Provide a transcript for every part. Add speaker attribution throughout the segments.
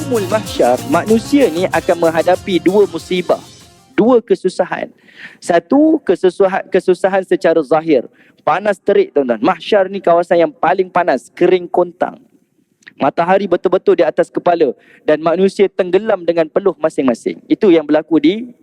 Speaker 1: yaumul mahsyar, manusia ni akan menghadapi dua musibah, dua kesusahan. Satu, kesusahan secara zahir, panas terik tuan-tuan. Mahsyar ni kawasan yang paling panas, kering kontang. Matahari betul-betul di atas kepala dan manusia tenggelam dengan peluh masing-masing. Itu yang berlaku di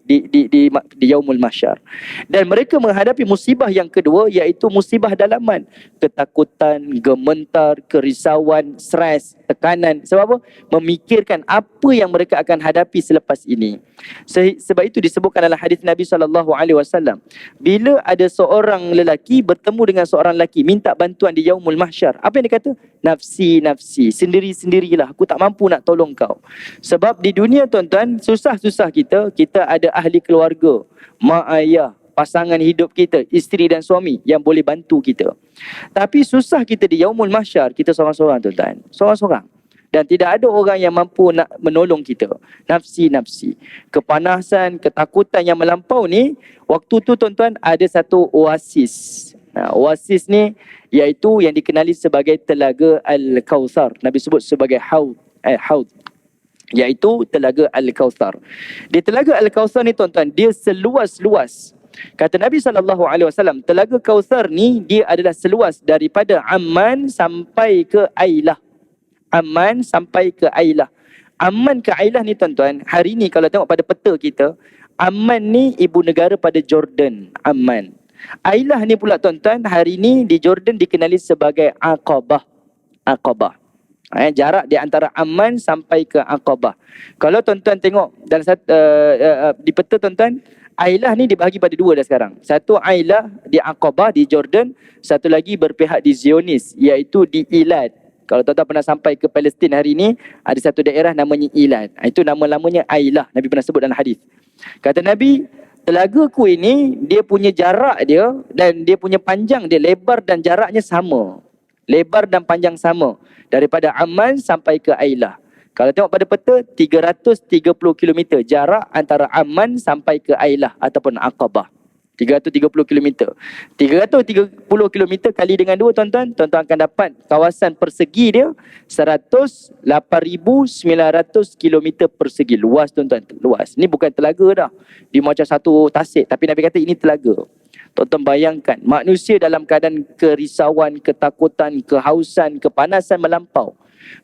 Speaker 1: yaumul mahsyar. Dan mereka menghadapi musibah yang kedua, iaitu musibah dalaman, ketakutan, gementar, kerisauan, stres, tekanan. Sebab apa? Memikirkan apa yang mereka akan hadapi selepas ini. Sebab itu disebutkan dalam hadis Nabi SAW, bila ada seorang lelaki bertemu dengan seorang lelaki minta bantuan di yaumul mahsyar, apa yang dia kata? Nafsi, nafsi, sendiri-sendirilah, aku tak mampu nak tolong kau. Sebab di dunia tuan-tuan, susah-susah kita ada ahli keluarga, mak ayah, pasangan hidup kita, isteri dan suami yang boleh bantu kita. Tapi susah kita di yaumul mahsyar, kita seorang-seorang tuan-tuan, seorang-seorang. Dan tidak ada orang yang mampu nak menolong kita. Nafsi-nafsi, kepanasan, ketakutan yang melampau ni, waktu tu tuan-tuan ada satu oasis. Oasis ni iaitu yang dikenali sebagai Telaga Al-Kautsar. Nabi sebut sebagai haud, iaitu Telaga Al-Kautsar. Di Telaga Al-Kautsar ni tuan-tuan, dia seluas-luas. Kata Nabi SAW, Telaga Kautsar ni dia adalah seluas daripada Amman sampai ke Ailah. Amman sampai ke Ailah. Amman ke Ailah ni tuan-tuan, hari ni kalau tengok pada peta kita, Amman ni ibu negara pada Jordan, Amman. Ailah ni pula tuan-tuan, hari ni di Jordan dikenali sebagai Aqabah. Aqabah. Jarak di antara Amman sampai ke Aqabah. Kalau tuan-tuan tengok dalam di peta tuan-tuan, Ailah ni dibahagi pada dua dah sekarang. Satu Ailah di Aqabah di Jordan, satu lagi berpihak di Zionis, iaitu di Ilad. Kalau tuan-tuan pernah sampai ke Palestin hari ni, ada satu daerah namanya Ilad. Itu nama-lamanya Ailah. Nabi pernah sebut dalam hadis. Kata Nabi, telagaku ini, dia punya jarak dia dan dia punya panjang dia, lebar dan jaraknya sama. Lebar dan panjang sama. Daripada Amman sampai ke Ailah. Kalau tengok pada peta, 330 km jarak antara Amman sampai ke Ailah ataupun Aqabah. 330 km. 330 km kali dengan 2 tuan-tuan, tuan-tuan akan dapat kawasan persegi dia 108,900 km persegi. Luas tuan-tuan, luas. Ini bukan telaga dah. Dia macam satu tasik, tapi Nabi kata ini telaga. Tuan-tuan bayangkan, manusia dalam keadaan kerisauan, ketakutan, kehausan, kepanasan melampau.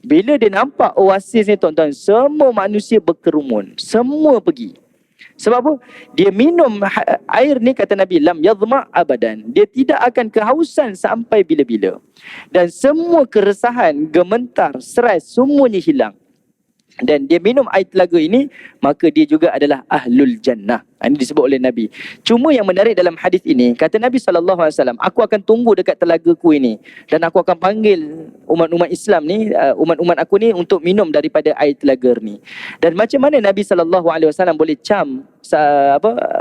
Speaker 1: Bila dia nampak oasis ni tuan-tuan, semua manusia berkerumun, semua pergi. Sebab apa? Dia minum air ni, kata Nabi, lam yadhma' abadan. Dia tidak akan kehausan sampai bila-bila. Dan semua keresahan, gementar, stres, semuanya hilang. Dan dia minum air telaga ini, maka dia juga adalah ahlul jannah. Ini disebut oleh Nabi. Cuma yang menarik dalam hadis ini, kata Nabi SAW, aku akan tunggu dekat telagaku ini. Dan aku akan panggil umat-umat Islam ni, umat-umat aku ni untuk minum daripada air telaga ni. Dan macam mana Nabi SAW boleh cam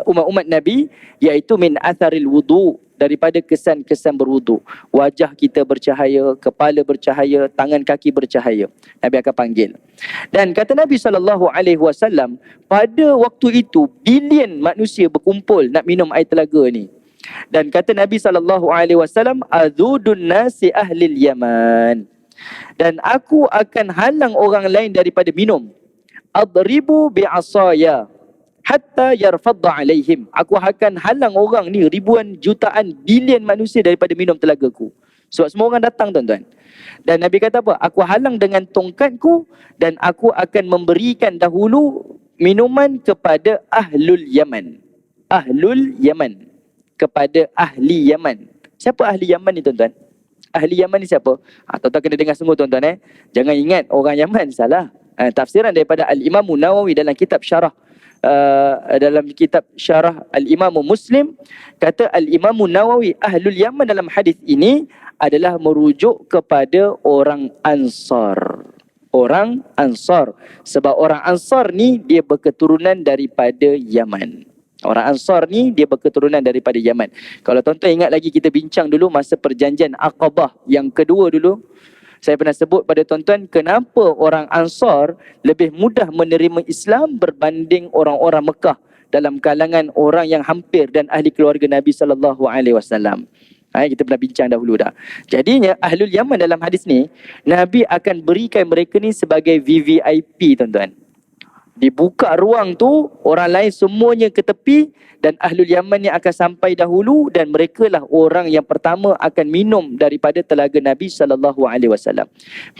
Speaker 1: umat-umat Nabi, iaitu min atharil wudu', daripada kesan-kesan berwudu. Wajah kita bercahaya, kepala bercahaya, tangan kaki bercahaya. Nabi akan panggil. Dan kata Nabi SAW, pada waktu itu bilion manusia berkumpul nak minum air telaga ni. Dan kata Nabi SAW, azudun nasi ahlil Yaman. Dan aku akan halang orang lain daripada minum. Adribu bi'asaya hatta yarfadda alaihim. Aku akan halang orang ni, ribuan jutaan bilion manusia daripada minum telagaku. Sebab semua orang datang tuan-tuan. Dan Nabi kata apa? Aku halang dengan tongkatku dan aku akan memberikan dahulu minuman kepada ahlul Yaman. Ahlul Yaman. Kepada ahli Yaman. Siapa ahli Yaman ni tuan-tuan? Ahli Yaman ni siapa? Tuan-tuan kena dengar semua tuan-tuan. Jangan ingat orang Yaman, salah. Tafsiran daripada Al-Imam Nawawi dalam kitab syarah Al-Imam Muslim, kata Al-Imam Nawawi, ahlul Yaman dalam hadis ini adalah merujuk kepada orang Ansar. Orang Ansar. Sebab orang Ansar ni dia berketurunan daripada Yaman. Orang Ansar ni dia berketurunan daripada Yaman. Kalau tuan-tuan ingat lagi, kita bincang dulu masa perjanjian Aqabah yang kedua dulu. Saya pernah sebut pada tuan-tuan, kenapa orang Ansar lebih mudah menerima Islam berbanding orang-orang Mekah dalam kalangan orang yang hampir dan ahli keluarga Nabi SAW. Kita pernah bincang dahulu dah. Jadinya Ahlul Yaman dalam hadis ni, Nabi akan berikan mereka ni sebagai VVIP, tuan-tuan. Dibuka ruang tu, orang lain semuanya ke tepi dan Ahlul Yaman ni akan sampai dahulu dan mereka lah orang yang pertama akan minum daripada telaga Nabi SAW.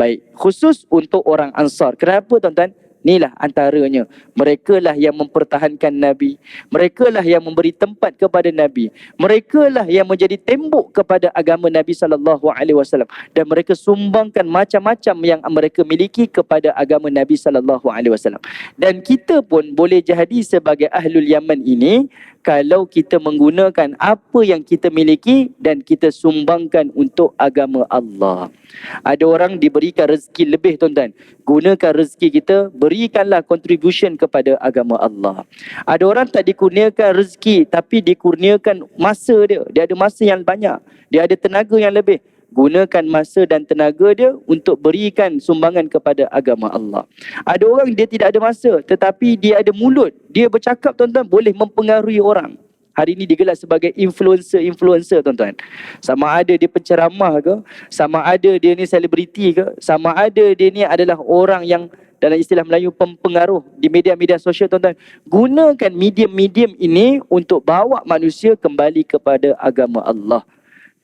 Speaker 1: Baik, khusus untuk orang Ansar. Kenapa, tuan-tuan? Inilah antaranya. Mereka lah yang mempertahankan Nabi. Mereka lah yang memberi tempat kepada Nabi. Mereka lah yang menjadi tembok kepada agama Nabi SAW. Dan mereka sumbangkan macam-macam yang mereka miliki kepada agama Nabi SAW. Dan kita pun boleh jadi sebagai Ahlul Yaman ini kalau kita menggunakan apa yang kita miliki dan kita sumbangkan untuk agama Allah. Ada orang diberikan rezeki lebih, tuan-tuan. Gunakan rezeki kita, berikanlah contribution kepada agama Allah. Ada orang tak dikurniakan rezeki tapi dikurniakan masa dia. Dia ada masa yang banyak. Dia ada tenaga yang lebih. Gunakan masa dan tenaga dia untuk berikan sumbangan kepada agama Allah. Ada orang dia tidak ada masa tetapi dia ada mulut. Dia bercakap, tuan-tuan, boleh mempengaruhi orang. Hari ini digelar sebagai influencer, tuan-tuan. Sama ada dia penceramah ke, sama ada dia ni selebriti ke, sama ada dia ni adalah orang yang dalam istilah Melayu pempengaruh di media-media sosial, tuan-tuan. Gunakan medium-medium ini untuk bawa manusia kembali kepada agama Allah.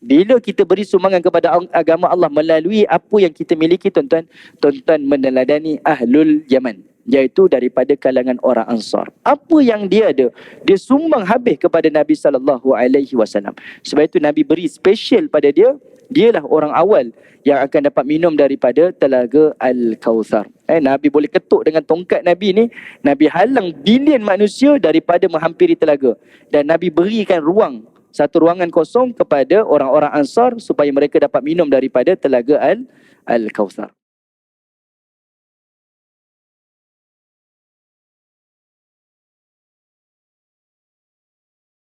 Speaker 1: Bila kita beri sumbangan kepada agama Allah melalui apa yang kita miliki, tuan-tuan, tuan-tuan meneladani Ahlul Yaman, iaitu daripada kalangan orang Ansar. Apa yang dia ada, dia sumbang habis kepada Nabi SAW. Sebab itu Nabi beri special pada dia. Dialah orang awal yang akan dapat minum daripada telaga Al-Kautsar. Nabi boleh ketuk dengan tongkat Nabi ni, Nabi halang bilion manusia daripada menghampiri telaga. Dan Nabi berikan ruang, satu ruangan kosong kepada orang-orang Ansar supaya mereka dapat minum daripada telaga Al-Kautsar.